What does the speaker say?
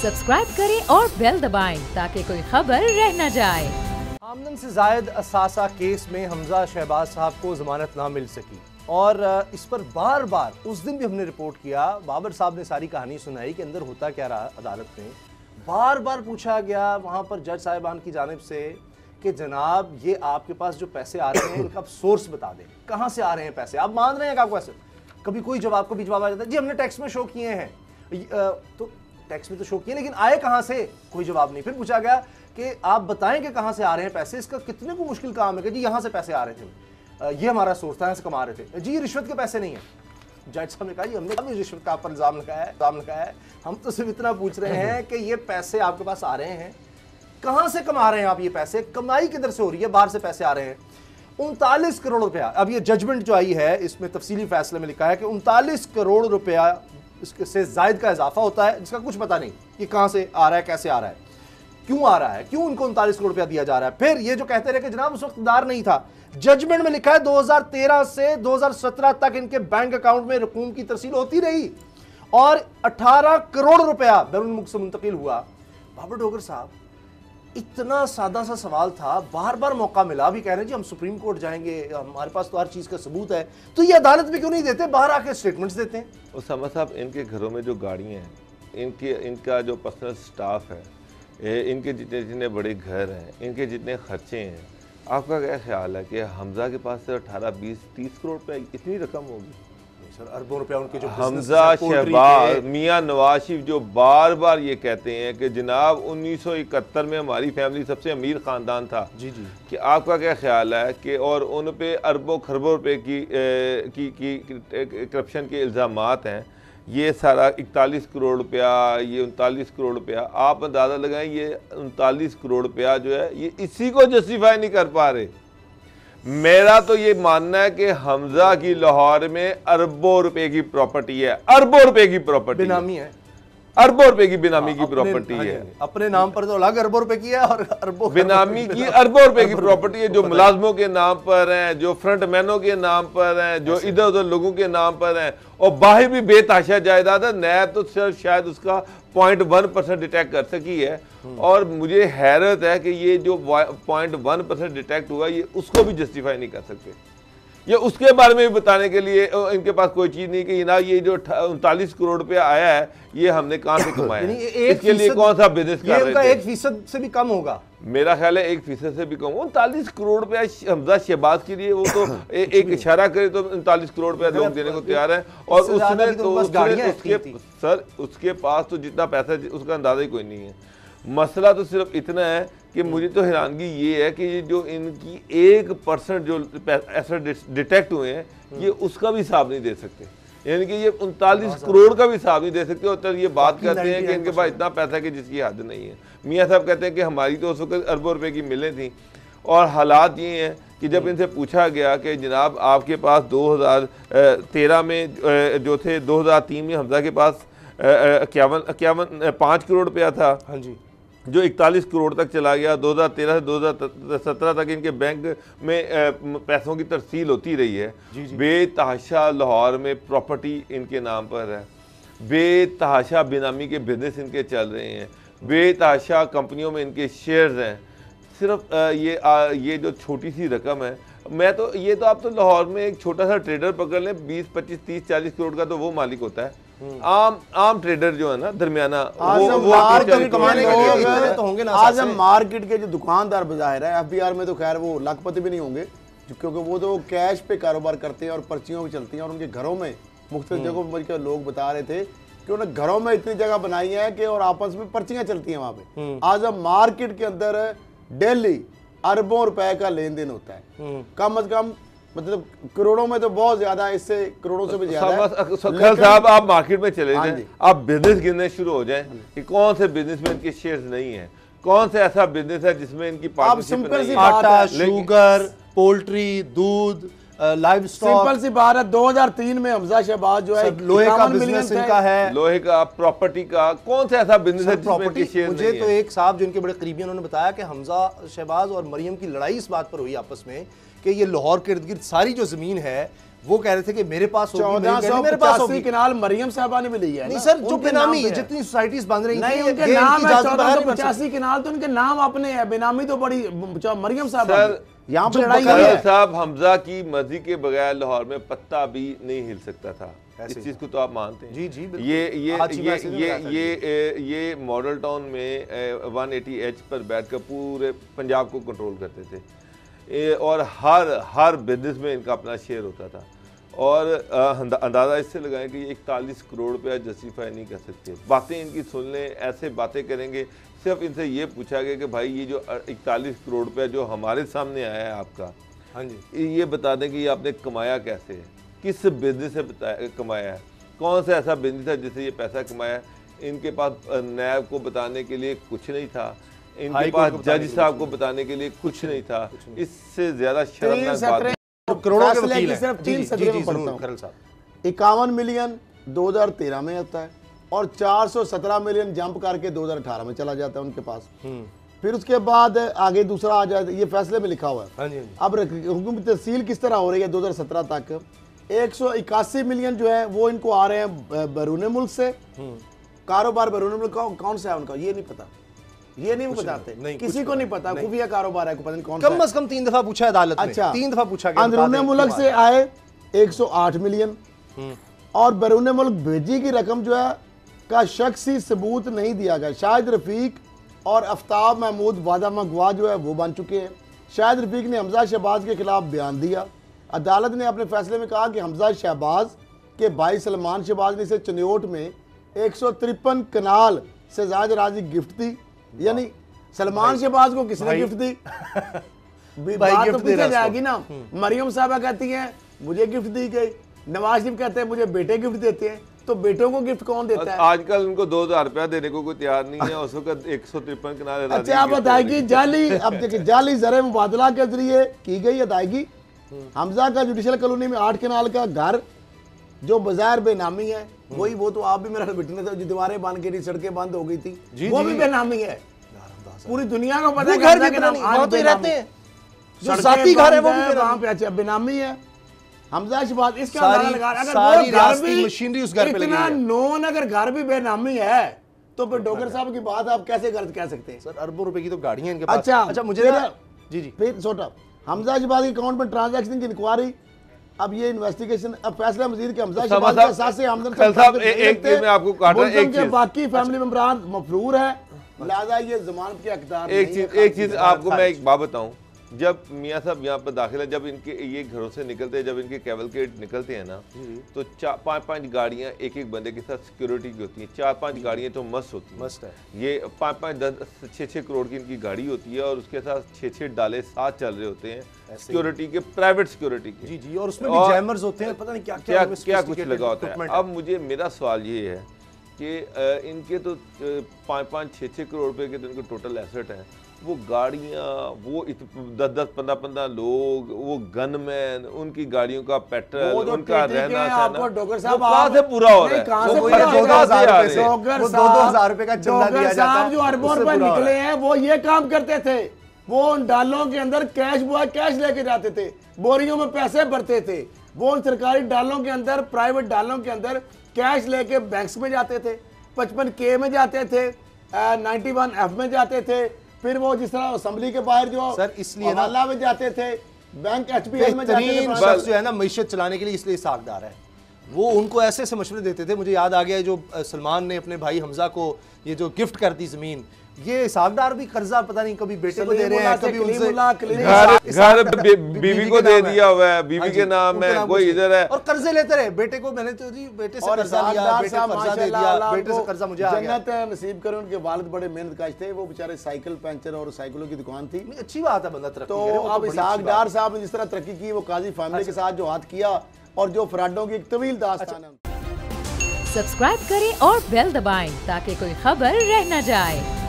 Subscribe करें और bell दबाएं ताकि कोई खबर रह न जाए। आमदन से जायद असासा केस में हमजा शहबाज साहब को जमानत ना मिल सकी और इस पर बार बार उस दिन भी हमने रिपोर्ट किया। बाबर साहब ने सारी कहानी सुनाई कि अंदर होता क्या रहा। अदालत में बार बार पूछा गया वहाँ पर जज साहिबान की जानिब से कि जनाब ये आपके पास जो पैसे आ रहे हैं इनका आप सोर्स बता दें, कहाँ से आ रहे हैं पैसे, आप मान रहे हैं आपको ऐसे। कभी कोई जवाब कभी जवाब आ जाता है जी हमने टैक्स में शो किए हैं, तो टैक्स में तो शो किए लेकिन आए कहाँ से, कोई जवाब नहीं। फिर पूछा गया कि आप बताएं कि कहाँ से आ रहे हैं पैसे, इसका कितने को मुश्किल काम है कि जी यहाँ से पैसे आ रहे थे, ये हमारा सोर्स था, यहाँ से कमा रहे थे। जी ये रिश्वत के पैसे नहीं है। जज साहब ने कहा जी हमने कभी रिश्वत का पर इल्जाम लगाया है, हम तो सिर्फ इतना पूछ रहे हैं कि ये पैसे आपके पास आ रहे हैं, कहाँ से कमा रहे हैं आप, ये पैसे कमाई किधर से हो रही है, बाहर से पैसे आ रहे हैं। 39 करोड़ रुपया, अब ये जजमेंट जो आई है इसमें तफसीली फैसले में लिखा है कि 39 करोड़ रुपया इससे जायद का इजाफा होता है जिसका कुछ पता नहीं कि कहाँ से आ रहा है, कैसे आ रहा है, क्यों आ रहा है, क्यों उनको 39 करोड़ रुपया दिया जा रहा है। फिर ये जो कहते रहे कि जनाब उस वक्त दार नहीं था, जजमेंट में लिखा है 2013 से 2017 तक इनके बैंक अकाउंट में रकूम की तरसील होती रही और 18 करोड़ रुपया बैरून मुल्क से मुंतकिल हुआ। बाबर डोगर साहब, इतना सादा सा सवाल था, बार बार मौका मिला, भी कह रहे हैं जी हम सुप्रीम कोर्ट जाएंगे, हमारे पास तो हर चीज़ का सबूत है, तो ये अदालत में क्यों नहीं देते, बाहर आके स्टेटमेंट्स देते हैं। उसामा साहब, इनके घरों में जो गाड़ियाँ हैं, इनका जो पर्सनल स्टाफ है, इनके जितने बड़े घर हैं, इनके जितने खर्चे हैं, आपका क्या ख्याल है कि हमजा के पास से 18, 20, 30 करोड़ रुपये इतनी रकम होगी? सर अरबों रुपया उनके जो हमजा शहबाज, मियाँ नवाज शरीफ जो बार बार ये कहते हैं कि जनाब 1971 में हमारी फैमिली सबसे अमीर ख़ानदान था। जी जी, कि आपका क्या ख्याल है कि और उन पे अरबों खरबों रुपए की करप्शन के इल्ज़ामात हैं, ये सारा 41 करोड़ रुपया, ये 39 करोड़ रुपया, आप अंदाज़ा लगाएं ये 39 करोड़ रुपया जो है ये इसी को जस्टिफाई नहीं कर पा रहे। मेरा तो ये मानना है कि हमजा की लाहौर में अरबों रुपए की प्रॉपर्टी है, अरबों रुपए की प्रॉपर्टी बेनामी है, अरबों रुपए की बेनामी की प्रॉपर्टी है। अपने नाम पर तो अलग अरबों रुपए की है और अरबों बेनामी की अरबों रुपए की प्रॉपर्टी है, जो मुलाजमों के नाम पर हैं, जो फ्रंटमैनों के नाम पर हैं, जो इधर उधर लोगों के नाम पर हैं, और बाहर भी बेतहाशा जायदाद है। नैब तो सिर्फ शायद उसका 0.1% डिटेक्ट कर सकी है, और मुझे हैरत है कि ये जो 0.1% डिटेक्ट हुआ ये उसको भी जस्टिफाई नहीं कर सकते। ये उसके बारे में भी बताने के लिए इनके पास कोई चीज नहीं कि ना ये जो 39 करोड़ रुपया आया है ये हमने कहां से कमाया है, इसके लिए कौन सा बिजनेस कर रहे थे। 1% से भी कम होगा मेरा ख्याल है, 1% से भी कम। 39 करोड़ रुपया हमजा शहबाज के लिए वो तो एक इशारा करे तो 39 करोड़ रुपया लोग देने को तैयार है, और उसने तो सर उसके पास तो जितना पैसा उसका अंदाजा ही कोई नहीं है। मसला तो सिर्फ इतना है कि मुझे तो हैरानगी ये है कि ये जो इनकी 1% जो ऐसा डिटेक्ट हुए हैं ये उसका भी हिसाब नहीं दे सकते, यानी कि ये 39 करोड़ का भी हिसाब नहीं दे सकते। और तो ये बात करते हैं कि इनके पास इतना पैसा है कि जिसकी हद नहीं है। मियाँ साहब कहते हैं कि हमारी तो उस वक्त अरबों रुपए की मिलें थी, और हालात ये हैं कि जब इनसे पूछा गया कि जनाब आपके पास 2013 में जो थे, 2003 में हमजा के पास 5 करोड़ रुपया था, हाँ जी, जो 41 करोड़ तक चला गया। 2013 से 2017 तक इनके बैंक में पैसों की तरसील होती रही है। बेतहाशा लाहौर में प्रॉपर्टी इनके नाम पर है, बेतहाशा बेनामी के बिजनेस इनके चल रहे हैं, बेतहाशा कंपनियों में इनके शेयर्स हैं। सिर्फ ये जो छोटी सी रकम है, मैं तो ये तो आप तो लाहौर में एक छोटा सा ट्रेडर पकड़ लें, 20, 25, 30, 40 करोड़ का तो वो मालिक होता है। आम ट्रेडर जो है ना दरमियाना, आज हम मार्केट के जो दुकानदार बाजार है, FBR में तो खैर वो लाखपति भी नहीं होंगे क्योंकि वो तो कैश पे कारोबार करते हैं और पर्चियां भी चलती हैं, और उनके घरों में मुख्तलिफ जगहों पर लोग बता रहे थे कि उन्होंने घरों में इतनी जगह बनाई है कि और आपस में पर्चियां चलती हैं वहां पे। आज हम मार्केट के अंदर डेली अरबों रुपए का लेन देन होता है, कम अज कम मतलब करोड़ों में तो बहुत ज्यादा, इससे करोड़ों से भी ज्यादा। साहब आप मार्केट में चले जाएं, आप बिजनेस गिनने शुरू हो जाएं कि कौन से बिजनेसमैन के शेयर्स नहीं है, कौन से ऐसा बिजनेस है जिसमें इनकी पार्टनरशिप नहीं है। आटा, शुगर, पोल्ट्री, दूध, लाइव स्टॉक। सिंपल सी बात है, 2003 में हमजा शहबाज जो है लोहे का बिजनेस इनका है, लोहे का, प्रॉपर्टी का, कौन सा ऐसा बिजनेस है जिसमें इनके शेयर नहीं है। मुझे तो एक साहब जो इनके बड़े करीबी उन्होंने बताया कि हमजा शहबाज और मरियम की लड़ाई इस बात पर हुई आपस में कि ये लाहौर के इर्द गिर्द सारी जो ज़मीन है वो कह रहे थे कि मेरे पास 1485 कनाल मरियम साहबा ने भी ली है। नहीं सर, जो बेनामी जितनी सोसाइटीज बन रही नहीं, उनके नाम है 1485 कनाल, तो उनके नाम अपने है, बेनामी तो बड़ी मरियम साहबा। यहाँ पे लड़ाई है साहब, हमजा की मर्जी के बगैर लाहौर में पत्ता भी नहीं हिल सकता था। इस चीज को तो आप मानते हैं? जी जी, ये मॉडल टाउन में 180H पर बैठकर पूरे पंजाब को कंट्रोल करते थे और हर बिजनेस में इनका अपना शेयर होता था। और अंदाज़ा इससे लगाएं कि ये 41 करोड़ रुपया जस्टिफाई नहीं कर सकते। बातें इनकी सुन लें, ऐसे बातें करेंगे। सिर्फ इनसे ये पूछा गया कि भाई ये जो 41 करोड़ रुपया जो हमारे सामने आया है आपका, हाँ जी, ये बता दें कि ये आपने कमाया कैसे है, किस बिजनेस से कमाया है, कौन सा ऐसा बिजनेस है जिससे ये पैसा कमाया है। इनके पास नैब को बताने के लिए कुछ नहीं था, इनके पास जज साहब को बताने के लिए कुछ नहीं था। इससे ज्यादा शर्मनाक बात है। करोड़ों के वकील हैं। सिर्फ 3 सदरों में पढ़ता हूं। 51 मिलियन 2013 में आता है और 417 मिलियन जंप करके 2018 में चला जाता है उनके पास। फिर उसके बाद आगे दूसरा आ जाए, ये फैसले में लिखा हुआ है। अब हुकूमत तहसील किस तरह हो रही है 2017 तक, 181 मिलियन जो है वो इनको आ रहे हैं बैरून मुल्क से। कारोबार बैरून मुल्क कौन सा है उनका ये नहीं पता, ये नहीं बताते, किसी को नहीं पता, खुफिया कारोबार है, पता नहीं कौन सा। कम से कम 3 दफा पूछा अदालत में। अच्छा, 3 दफा पूछा गया। अंदरूनी मुल्क से आए 108 मिलियन और बैरून मुल्क भेजी की रकम जो है का शख्सी सबूत नहीं दिया गया। शाहिद रफीक और आफ्ताब महमूद वादा मगवा जो है वो बन चुके हैं। शाहिद रफीक ने हमजा शहबाज के खिलाफ बयान दिया। अदालत ने अपने फैसले में कहा कि हमजा शहबाज के भाई सलमान शहबाज ने इसे चनियोट में 153 कनाल से ज्यादा राजी गिफ्ट दी। यानी सलमान शहबाज को किसने गिफ्ट दी? बात तो पूछी जाएगी ना। मरियम साहबा कहती हैं मुझे गिफ्ट दी गई, नवाज शरीफ कहते हैं मुझे बेटे गिफ्ट देते हैं, तो बेटों को गिफ्ट कौन देता है? आजकल उनको 2000 रुपया देने को कोई तैयार नहीं है, उस वक्त 153 कनाल। अच्छा, आप अदायगी जाली, अब देखिए जाली ज़र मुबादला के जरिए की गई अदायगी। हमजा का जुडिशल कॉलोनी में 8 कनाल का घर जो बाजार बेनामी है, वही वो तो आप भी मेरा बिटने थे, जो दीवारें बन गई, सड़कें बंद हो गई थी, वो भी बेनामी है। पूरी दुनिया को पता है घर के नाम आज तो रहते हैं, जो साथी घर है वो भी वहां पे अच्छा बेनामी है। हमजा शहबाज इसका अंदाजा लगा, अगर वो घर भी मशीनरी उस घर पे लगी है, नॉन अगर घर भी बेनामी है तो फिर डॉक्टर साहब की बात आप कैसे गलत कह सकते हैं? सर अरबों रुपए की तो गाड़ियां इनके पास। अच्छा मुझे जी जी फिर छोटा हमजा शहबाज के अकाउंट में ट्रांजैक्शन की इंक्वायरी, अब ये इन्वेस्टिगेशन, अब फैसला मजीद के हमजा शहबाज के साथ से आमदन साहब एक चीज मैं आपको काट रहा हूं, एक चीज बाकी फैमिली मेंबरान मफरूर है, लिहाजा ये जमानत के हकदार नहीं है। एक चीज आपको मैं एक बात बताऊं, जब मियाँ साहब यहाँ पर दाखिल है, जब इनके ये घरों से निकलते हैं, जब इनके कैवलकेड निकलते हैं ना, तो 4-5 गाड़ियाँ एक बंदे के साथ सिक्योरिटी की होती हैं। 4-5 गाड़ियाँ तो मस्त होती हैं, मस्त है। ये 5-5, 10-6 करोड़ की इनकी गाड़ी होती है और उसके साथ 6 डाले साथ चल रहे होते हैं सिक्योरिटी के, प्राइवेट सिक्योरिटी के। जी जी, और उसमें भी जैमर्स होते हैं, पता नहीं क्या कुछ लगा होता है। अब मेरा सवाल ये है कि इनके तो 5-5, 6 करोड़ रुपए के तो इनके टोटल एसेट हैं, वो गाड़ियाँ, वो 10-15 लोग, वो गनमैन, उनकी गाड़ियों का पेट्रोल, उनका रहना सहना, डॉक्टर साहब कहाँ से पूरा हो रहा है? 2,000 रुपए का चंदा दिया जाता है। जो अरबों रुपए निकले हैं वो ये काम करते थे, वो उन डालों के अंदर कैश लेके जाते थे, बोरियों में पैसे भरते थे, वो उन सरकारी डालों के अंदर, प्राइवेट डालों के अंदर कैश लेके बैंक्स में जाते थे, 55K में जाते थे, 91F में जाते थे, फिर वो जिस तरह असेंबली के बाहर जो सर इसलिए ना में जाते थे, बैंक HPL में जाते थे। शख्स जो है ना मईशत चलाने के लिए इसलिए साखदार है, वो उनको ऐसे ऐसे मशवरे देते थे। मुझे याद आ गया जो सलमान ने अपने भाई हमजा को ये जो गिफ्ट कर दी जमीन, ये सागदार भी कर्जा पता नहीं कभी बेटे को दे रहे हैं, कभी उनसे घर बीवी को दे दिया हुआ है, बीवी के नाम है, कोई इधर है, और कर्जे लेते रहे। बेटे को मैंने तो जी बेटे से कर्जा लिया, बेटे को कर्जा दे दिया, बेटे से कर्जा मुझे आ गया। जन्नत नसीब करे, उनके वालिद बड़े मेहनतकश थे, वो बेचारे साइकिल पंचर और साइकिलों की दुकान थी। अच्छी बात है बंदा तरक्की करे। तो अब सागदार साहब ने जिस तरह तरक्की की, वो काजी फैमिली के साथ जो हाथ किया और जो फ्रॉडों की एक तवील दास्तान है। सब्सक्राइब करें और बेल दबाएं ताकि कोई खबर रह न जाए।